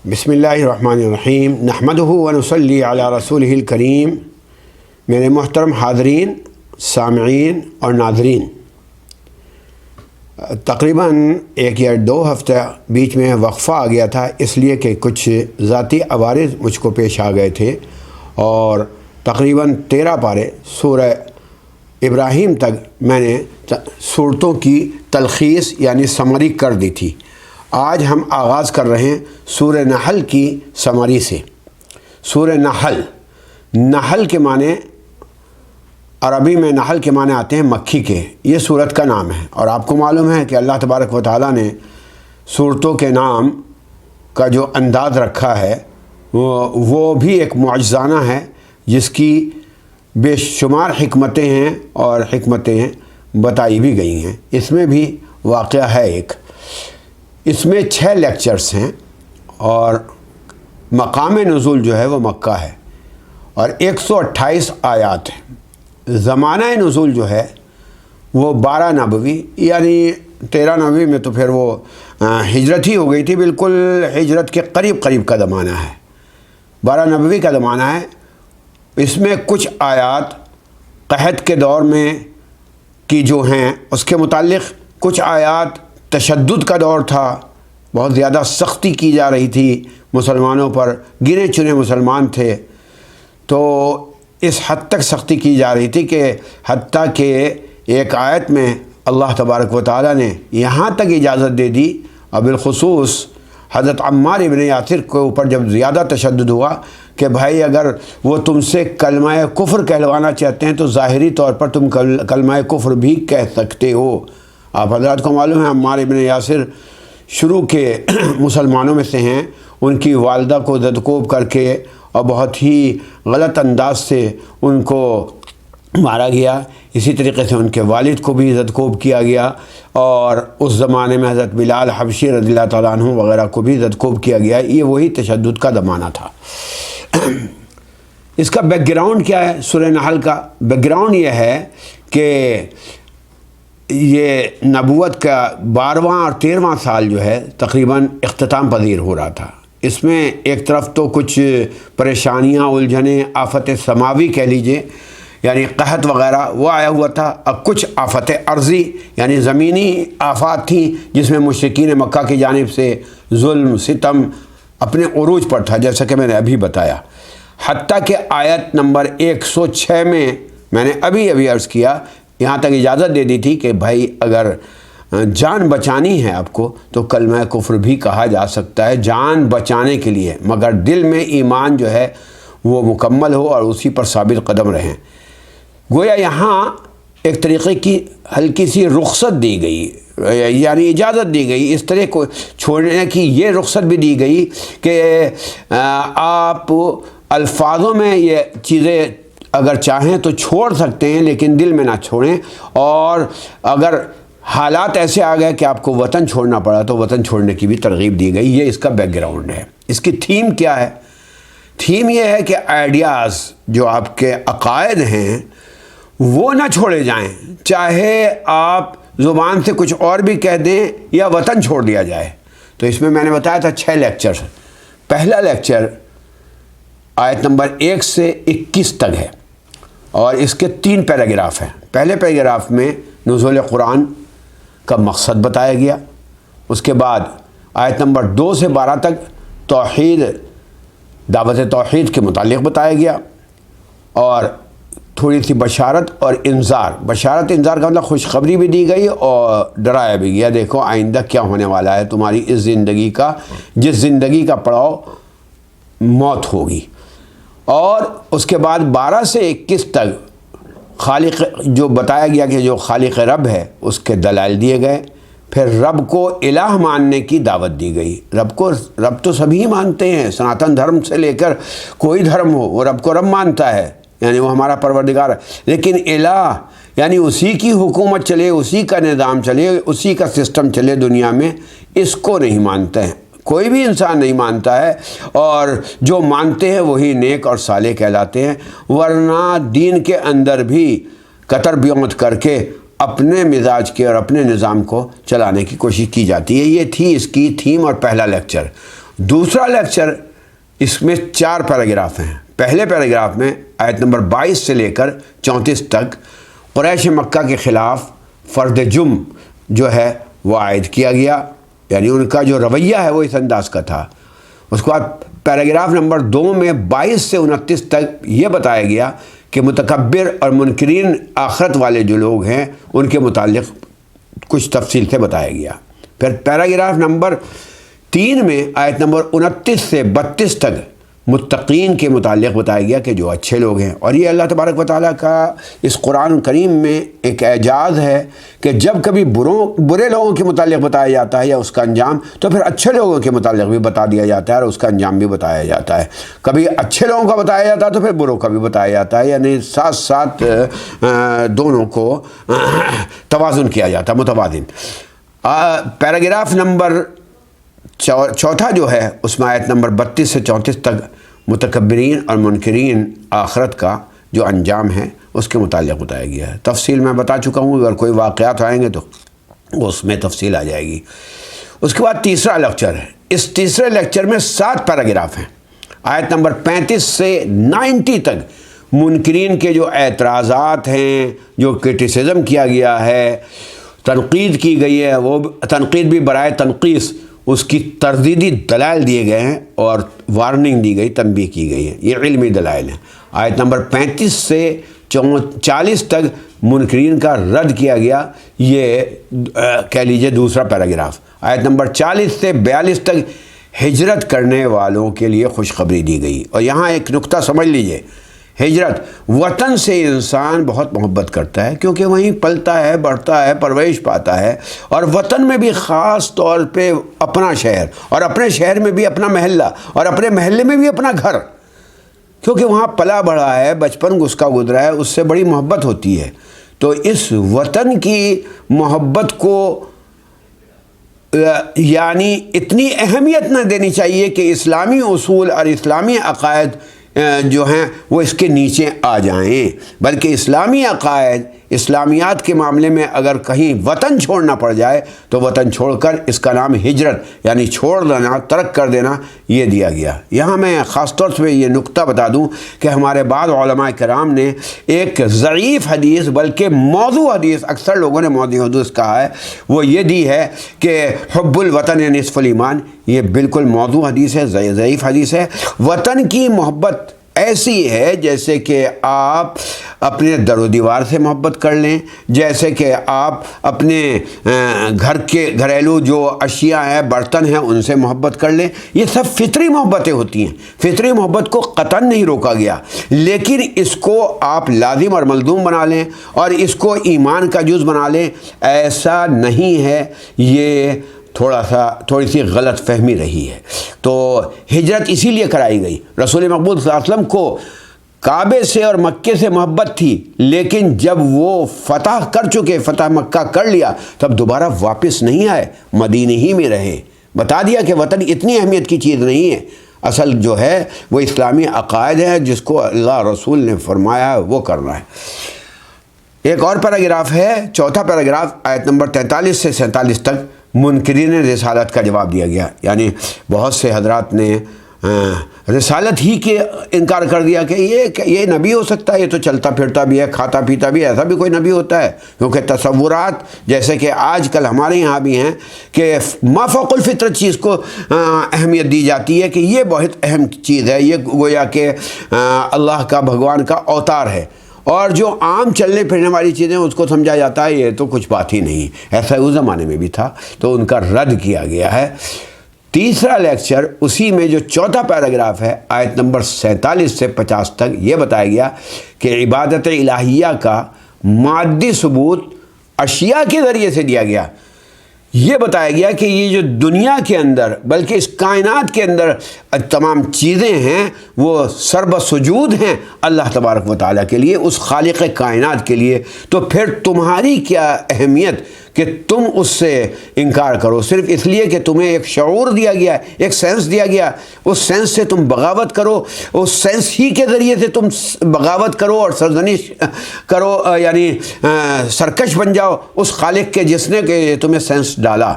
بسم اللہ الرحمن الرحیم نحمدہ ونصلی علی رسولہ الکریم۔ میرے محترم حاضرین، سامعین اور ناظرین، تقریباً 1 یا 2 ہفتہ بیچ میں وقفہ آ گیا تھا، اس لیے کہ کچھ ذاتی عوارض مجھ کو پیش آ گئے تھے، اور تقریباً 13 پارے سورہ ابراہیم تک میں نے صورتوں کی تلخیص یعنی سمری کر دی تھی۔ آج ہم آغاز کر رہے ہیں سورہ نحل کی سمری سے۔ سورہ نحل کے معنی عربی میں نحل کے معنی آتے ہیں مکھی کے۔ یہ سورت کا نام ہے، اور آپ کو معلوم ہے کہ اللہ تبارک و تعالیٰ نے سورتوں کے نام کا جو انداز رکھا ہے وہ بھی ایک معجزانہ ہے، جس کی بے شمار حکمتیں ہیں اور حکمتیں بتائی بھی گئی ہیں۔ اس میں بھی واقعہ ہے ایک، اس میں 6 لیکچرز ہیں، اور مقام نزول جو ہے وہ مکہ ہے، اور 128 آیات ہیں۔ زمانہ نزول جو ہے وہ 12 نبوی، یعنی 13 نبوی میں تو پھر وہ ہجرت ہی ہو گئی تھی، بالکل ہجرت کے قریب کا زمانہ ہے، 12 نبوی کا زمانہ ہے۔ اس میں کچھ آیات قحط کے دور میں کی جو ہیں اس کے متعلق، کچھ آیات تشدد کا دور تھا، بہت زیادہ سختی کی جا رہی تھی مسلمانوں پر، گنے چنے مسلمان تھے، تو اس حد تک سختی کی جا رہی تھی کہ حتیٰ کہ ایک آیت میں اللہ تبارک و تعالیٰ نے یہاں تک اجازت دے دی، اور بالخصوص حضرت عمار ابن یاسر کے اوپر جب زیادہ تشدد ہوا کہ بھائی اگر وہ تم سے کلمہ کفر کہلوانا چاہتے ہیں تو ظاہری طور پر تم کلمہ کفر بھی کہہ سکتے ہو۔ آپ حضرات کو معلوم ہے عمار ابن یاسر شروع کے مسلمانوں میں سے ہیں، ان کی والدہ کو زدکوب کر کے اور بہت ہی غلط انداز سے ان کو مارا گیا، اسی طریقے سے ان کے والد کو بھی زدکوب کیا گیا، اور اس زمانے میں حضرت بلال حبشی رضی اللہ تعالیٰ عنہ وغیرہ کو بھی زدکوب کیا گیا۔ یہ وہی تشدد کا زمانہ تھا۔ اس کا بیک گراؤنڈ کیا ہے؟ سورہ نحل کا بیک گراؤنڈ یہ ہے کہ یہ نبوت کا 12واں اور 13واں سال جو ہے تقریباً اختتام پذیر ہو رہا تھا۔ اس میں ایک طرف تو کچھ پریشانیاں، الجھنیں، آفت سماوی کہہ لیجئے، یعنی قحط وغیرہ وہ آیا ہوا تھا، اور کچھ آفت ارضی یعنی زمینی آفات تھیں، جس میں مشرکین مکہ کی جانب سے ظلم ستم اپنے عروج پر تھا، جیسا کہ میں نے ابھی بتایا۔ حتیٰ کہ آیت نمبر 106 میں نے ابھی عرض کیا، یہاں تک اجازت دے دی تھی کہ بھائی اگر جان بچانی ہے آپ کو تو کلمہ کفر بھی کہا جا سکتا ہے جان بچانے کے لیے، مگر دل میں ایمان جو ہے وہ مکمل ہو اور اسی پر ثابت قدم رہیں۔ گویا یہاں ایک طریقے کی ہلکی سی رخصت دی گئی، یعنی اجازت دی گئی، اس طرح کو چھوڑنے کی یہ رخصت بھی دی گئی کہ آپ الفاظوں میں یہ چیزیں اگر چاہیں تو چھوڑ سکتے ہیں، لیکن دل میں نہ چھوڑیں، اور اگر حالات ایسے آ گئے کہ آپ کو وطن چھوڑنا پڑا تو وطن چھوڑنے کی بھی ترغیب دی گئی۔ یہ اس کا بیک گراؤنڈ ہے۔ اس کی تھیم کیا ہے؟ تھیم یہ ہے کہ آئیڈیاز جو آپ کے عقائد ہیں وہ نہ چھوڑے جائیں، چاہے آپ زبان سے کچھ اور بھی کہہ دیں یا وطن چھوڑ دیا جائے۔ تو اس میں نے بتایا تھا 6 لیکچر۔ پہلا لیکچر آیت نمبر 1 سے 21 تک ہے، اور اس کے 3 پیراگراف ہیں۔ پہلے پیراگراف میں نزول قرآن کا مقصد بتایا گیا، اس کے بعد آیت نمبر 2 سے 12 تک توحید، دعوت توحید کے متعلق بتایا گیا، اور تھوڑی سی بشارت اور انذار۔ بشارت انذار کا مطلب خوشخبری بھی دی گئی اور ڈرایا بھی گیا، دیکھو آئندہ کیا ہونے والا ہے تمہاری اس زندگی کا، جس زندگی کا پڑاؤ موت ہوگی۔ اور اس کے بعد 12 سے 21 تک خالق جو بتایا گیا کہ جو خالق رب ہے اس کے دلائل دیے گئے، پھر رب کو الہ ماننے کی دعوت دی گئی۔ رب تو سبھی مانتے ہیں، سناتن دھرم سے لے کر کوئی دھرم ہو وہ رب کو رب مانتا ہے، یعنی وہ ہمارا پروردگار ہے، لیکن الہ یعنی اسی کی حکومت چلے، اسی کا نظام چلے، اسی کا سسٹم چلے دنیا میں، اس کو نہیں مانتے ہیں، کوئی بھی انسان نہیں مانتا ہے، اور جو مانتے ہیں وہی نیک اور صالح کہلاتے ہیں، ورنہ دین کے اندر بھی قطر بیوت کر کے اپنے مزاج کے اور اپنے نظام کو چلانے کی کوشش کی جاتی ہے۔ یہ تھی اس کی تھیم اور پہلا لیکچر۔ دوسرا لیکچر اس میں 4 پیراگراف ہیں۔ پہلے پیراگراف میں آیت نمبر 22 سے لے کر 34 تک قریش مکہ کے خلاف فرد جم جو ہے وہ عائد کیا گیا، یعنی ان کا جو رویہ ہے وہ اس انداز کا تھا۔ اس کے بعد پیراگراف نمبر 2 میں 22 سے 29 تک یہ بتایا گیا کہ متکبر اور منکرین آخرت والے جو لوگ ہیں ان کے متعلق کچھ تفصیل سے بتایا گیا۔ پھر پیراگراف نمبر 3 میں آیت نمبر 29 سے 32 تک متقین کے متعلق بتایا گیا کہ جو اچھے لوگ ہیں۔ اور یہ اللہ تبارک و تعالیٰ کا اس قرآن کریم میں ایک اعجاز ہے کہ جب کبھی برے لوگوں کے متعلق بتایا جاتا ہے یا اس کا انجام، تو پھر اچھے لوگوں کے متعلق بھی بتا دیا جاتا ہے اور اس کا انجام بھی بتایا جاتا ہے۔ کبھی اچھے لوگوں کا بتایا جاتا ہے تو پھر بروں کا بھی بتایا جاتا ہے، یعنی ساتھ ساتھ دونوں کو توازن کیا جاتا ہے، متوازن۔ پیراگراف نمبر 4 جو ہے اس میں آیت نمبر 32 سے 34 تک متکبرین اور منکرین آخرت کا جو انجام ہے اس کے متعلق بتایا گیا ہے۔ تفصیل میں بتا چکا ہوں، اگر کوئی واقعات آئیں گے تو اس میں تفصیل آ جائے گی۔ اس کے بعد تیسرا لیکچر ہے۔ اس تیسرے لیکچر میں 7 پیراگراف ہیں۔ آیت نمبر 35 سے 90 تک منکرین کے جو اعتراضات ہیں، جو کرٹیسزم کیا گیا ہے، تنقید کی گئی ہے، وہ تنقید بھی برائے تنقیص اس کی تردیدی دلائل دیے گئے ہیں اور وارننگ دی گئی، تنبیہ کی گئی ہے۔ یہ علمی دلائل ہیں۔ آیت نمبر 35 سے 40 تک منکرین کا رد کیا گیا، یہ کہہ لیجئے دوسرا پیراگراف۔ آیت نمبر 40 سے 42 تک ہجرت کرنے والوں کے لیے خوشخبری دی گئی۔ اور یہاں ایک نقطہ سمجھ لیجئے، ہجرت، وطن سے انسان بہت محبت کرتا ہے کیونکہ وہیں پلتا ہے، بڑھتا ہے، پرورش پاتا ہے، اور وطن میں بھی خاص طور پہ اپنا شہر، اور اپنے شہر میں بھی اپنا محلہ، اور اپنے محلے میں بھی اپنا گھر، کیونکہ وہاں پلا بڑھا ہے، بچپن اس کا گزرا ہے، اس سے بڑی محبت ہوتی ہے۔ تو اس وطن کی محبت کو یعنی اتنی اہمیت نہ دینی چاہیے کہ اسلامی اصول اور اسلامی عقائد جو ہیں وہ اس کے نیچے آ جائیں، بلکہ اسلامی عقائد، اسلامیات کے معاملے میں اگر کہیں وطن چھوڑنا پڑ جائے تو وطن چھوڑ کر اس کا نام ہجرت یعنی چھوڑ دینا، ترک کر دینا، یہ دیا گیا۔ یہاں میں خاص طور سے یہ نقطہ بتا دوں کہ ہمارے بعض علماء کرام نے ایک ضعیف حدیث بلکہ موضوع حدیث، اکثر لوگوں نے موضوع حدیث کہا ہے، وہ یہ دی ہے کہ حب الوطن نصف الایمان۔ یہ بالکل موضوع حدیث ہے، ضعیف حدیث ہے۔ وطن کی محبت ایسی ہے جیسے کہ آپ اپنے در و دیوار سے محبت کر لیں، جیسے کہ آپ اپنے گھر کے گھریلو جو اشیاء ہیں، برتن ہیں، ان سے محبت کر لیں۔ یہ سب فطری محبتیں ہوتی ہیں، فطری محبت کو قطعاً نہیں روکا گیا، لیکن اس کو آپ لازم اور ملزوم بنا لیں اور اس کو ایمان کا جز بنا لیں، ایسا نہیں ہے۔ یہ تھوڑی سی غلط فہمی رہی ہے۔ تو ہجرت اسی لیے کرائی گئی۔ رسول مقبول صلی اللہ علیہ وسلم کو کعبے سے اور مکے سے محبت تھی، لیکن جب وہ فتح کر چکے، فتح مکہ کر لیا، تب دوبارہ واپس نہیں آئے، مدینے ہی میں رہے۔ بتا دیا کہ وطن اتنی اہمیت کی چیز نہیں ہے، اصل جو ہے وہ اسلامی عقائد ہے، جس کو اللہ رسول نے فرمایا ہے وہ کرنا ہے۔ ایک اور پیراگراف ہے، چوتھا پیراگراف، آیت نمبر 43 سے 47 تک منکرین رسالت کا جواب دیا گیا۔ یعنی بہت سے حضرات نے رسالت ہی کے انکار کر دیا کہ یہ نبی ہو سکتا ہے، یہ تو چلتا پھرتا بھی ہے، کھاتا پیتا بھی ہے، ایسا بھی کوئی نبی ہوتا ہے؟ کیونکہ تصورات جیسے کہ آج کل ہمارے یہاں بھی ہیں کہ ما فوق الفطرت چیز کو اہمیت دی جاتی ہے کہ یہ بہت اہم چیز ہے، یہ گویا کہ اللہ کا، بھگوان کا اوتار ہے، اور جو عام چلنے پھرنے والی چیزیں اس کو سمجھا جاتا ہے یہ تو کچھ بات ہی نہیں۔ ایسا اس زمانے میں بھی تھا، تو ان کا رد کیا گیا ہے۔ تیسرا لیکچر اسی میں جو چوتھا پیراگراف ہے، آیت نمبر 47 سے 50 تک، یہ بتایا گیا کہ عبادت الہیہ کا مادی ثبوت اشیاء کے ذریعے سے دیا گیا۔ یہ بتایا گیا کہ یہ جو دنیا کے اندر بلکہ اس کائنات کے اندر تمام چیزیں ہیں وہ سرب سجود ہیں اللہ تبارک و تعالیٰ کے لیے، اس خالق کائنات کے لیے۔ تو پھر تمہاری کیا اہمیت کہ تم اس سے انکار کرو صرف اس لیے کہ تمہیں ایک شعور دیا گیا، ایک سینس دیا گیا، اس سینس سے تم بغاوت کرو، اس سینس ہی کے ذریعے سے تم بغاوت کرو اور سرزنش کرو، یعنی سرکش بن جاؤ اس خالق کے جس نے کہ تمہیں سینس ڈالا۔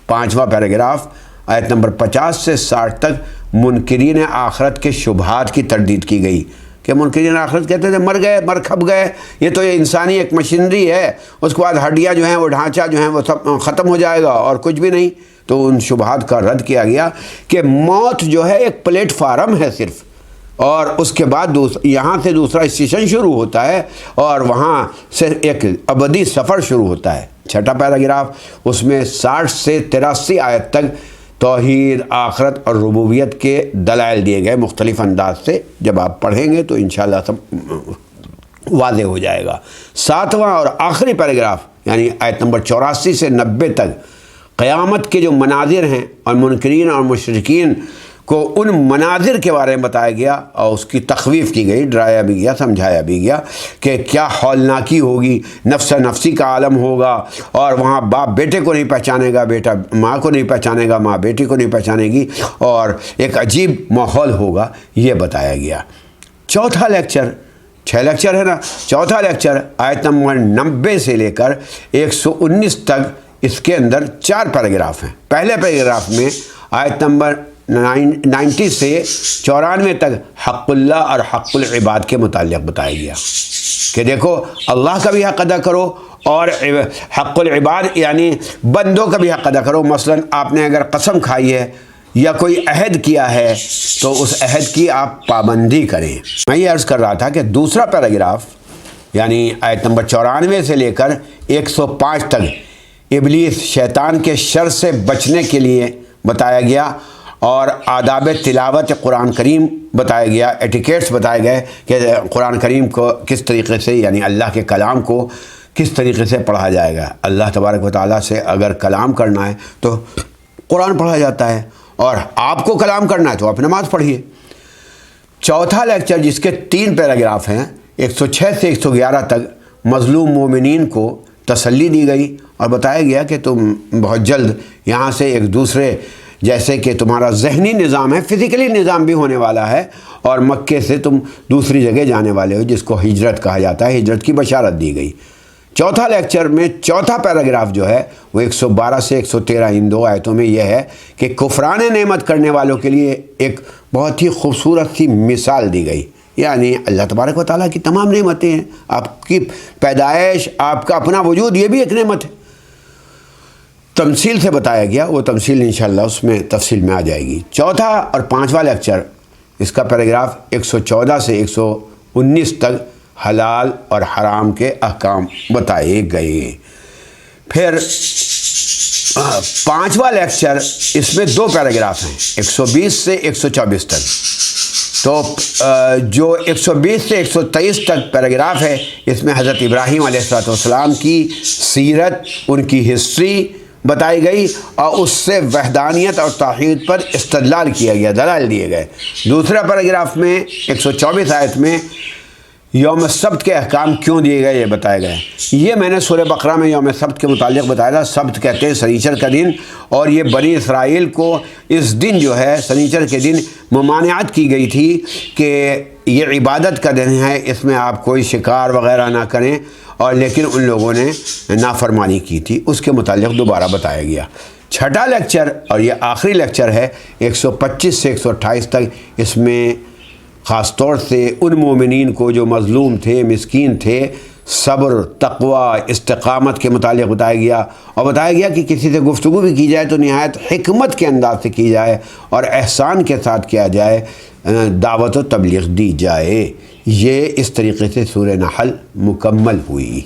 پانچواں پیراگراف آیت نمبر 50 سے 60 تک منکرین آخرت کے شبہات کی تردید کی گئی کہ منکرین آخرت کہتے تھے مر گئے، مر کھپ گئے، یہ تو یہ انسانی ایک مشینری ہے، اس کے بعد ہڈیاں جو ہیں وہ ڈھانچہ جو ہیں وہ سب ختم ہو جائے گا اور کچھ بھی نہیں۔ تو ان شبہات کا رد کیا گیا کہ موت جو ہے ایک پلیٹ فارم ہے صرف، اور اس کے بعد یہاں سے دوسرا اسٹیشن شروع ہوتا ہے اور وہاں سے ایک ابدی سفر شروع ہوتا ہے۔ چھٹا پیراگراف، اس میں 60 سے 83 آیت تک توحید، آخرت اور ربوبیت کے دلائل دیے گئے مختلف انداز سے۔ جب آپ پڑھیں گے تو انشاءاللہ سب واضح ہو جائے گا۔ 7واں اور آخری پیراگراف یعنی آیت نمبر 84 سے 90 تک قیامت کے جو مناظر ہیں اور منکرین اور مشرکین کو ان مناظر کے بارے میں بتایا گیا اور اس کی تخویف کی گئی، ڈرایا بھی گیا، سمجھایا بھی گیا کہ کیا ہولناکی ہوگی، نفس نفسی کا عالم ہوگا اور وہاں باپ بیٹے کو نہیں پہچانے گا، بیٹا ماں کو نہیں پہچانے گا، ماں بیٹی کو نہیں پہچانے گی، اور ایک عجیب ماحول ہوگا، یہ بتایا گیا۔ چوتھا لیکچر، 6 لیکچر ہے نا، چوتھا لیکچر آیت نمبر 90 سے لے کر 119 تک، اس کے اندر 4 پیراگراف ہیں۔ پہلے پیراگراف میں آیت نمبر 90 سے 94 تک حق اللہ اور حق العباد کے متعلق بتایا گیا کہ دیکھو اللہ کا بھی حق ادا کرو اور حق العباد یعنی بندوں کا بھی حق ادا کرو۔ مثلا آپ نے اگر قسم کھائی ہے یا کوئی عہد کیا ہے تو اس عہد کی آپ پابندی کریں۔ میں یہ عرض کر رہا تھا کہ دوسرا پیراگراف یعنی آیت نمبر 94 سے لے کر 105 تک ابلیس شیطان کے شر سے بچنے کے لیے بتایا گیا اور آداب تلاوت قرآن کریم بتایا گیا، ایٹیکیٹس بتائے گئے کہ قرآن کریم کو کس طریقے سے یعنی اللہ کے کلام کو کس طریقے سے پڑھا جائے گا۔ اللہ تبارک و تعالیٰ سے اگر کلام کرنا ہے تو قرآن پڑھا جاتا ہے، اور آپ کو کلام کرنا ہے تو آپ نماز پڑھیے۔ چوتھا لیکچر جس کے 3 پیراگراف ہیں، 106 سے 111 تک مظلوم مومنین کو تسلی دی گئی اور بتایا گیا کہ تم بہت جلد یہاں سے ایک دوسرے جیسے کہ تمہارا ذہنی نظام ہے، فزیکلی نظام بھی ہونے والا ہے، اور مکے سے تم دوسری جگہ جانے والے ہو جس کو ہجرت کہا جاتا ہے، ہجرت کی بشارت دی گئی۔ چوتھا لیکچر میں چوتھا پیراگراف جو ہے وہ 112 سے 113 ان 2 آیتوں میں یہ ہے کہ کفران نعمت کرنے والوں کے لیے ایک بہت ہی خوبصورت سی مثال دی گئی، یعنی اللہ تبارک و تعالیٰ کی تمام نعمتیں ہیں، آپ کی پیدائش، آپ کا اپنا وجود، یہ بھی ایک نعمت ہے۔ تمثیل سے بتایا گیا، وہ تمثیل انشاءاللہ اس میں تفصیل میں آ جائے گی۔ چوتھا اور 5واں لیکچر، اس کا پیراگراف 114 سے 119 تک حلال اور حرام کے احکام بتائے گئے۔ پھر 5واں لیکچر، اس میں 2 پیراگراف ہیں، 120 سے 124 تک۔ تو جو 120 سے 123 تک پیراگراف ہے، اس میں حضرت ابراہیم علیہ السلام کی سیرت، ان کی ہسٹری بتائی گئی اور اس سے وحدانیت اور توحید پر استدلال کیا گیا، دلائل دیے گئے۔ دوسرا پیراگراف میں 124 آیت میں یوم سبت کے احکام کیوں دیے گئے یہ بتایا گئے۔ یہ میں نے سورہ بقرہ میں یوم سبت کے متعلق بتایا تھا۔ سبت کہتے ہیں سنیچر کا دن، اور یہ بنی اسرائیل کو اس دن جو ہے سنیچر کے دن ممانعت کی گئی تھی کہ یہ عبادت کا دن ہے، اس میں آپ کوئی شکار وغیرہ نہ کریں، اور لیکن ان لوگوں نے نافرمانی کی تھی، اس کے متعلق دوبارہ بتایا گیا۔ چھٹا لیکچر اور یہ آخری لیکچر ہے 125 سے 128 تک، اس میں خاص طور سے ان مومنین کو جو مظلوم تھے، مسکین تھے، صبر، تقوی، استقامت کے متعلق بتایا گیا، اور بتایا گیا کہ کسی سے گفتگو بھی کی جائے تو نہایت حکمت کے انداز سے کی جائے اور احسان کے ساتھ کیا جائے، دعوت و تبلیغ دی جائے۔ یہ اس طریقے سے سورہ نحل مکمل ہوئی۔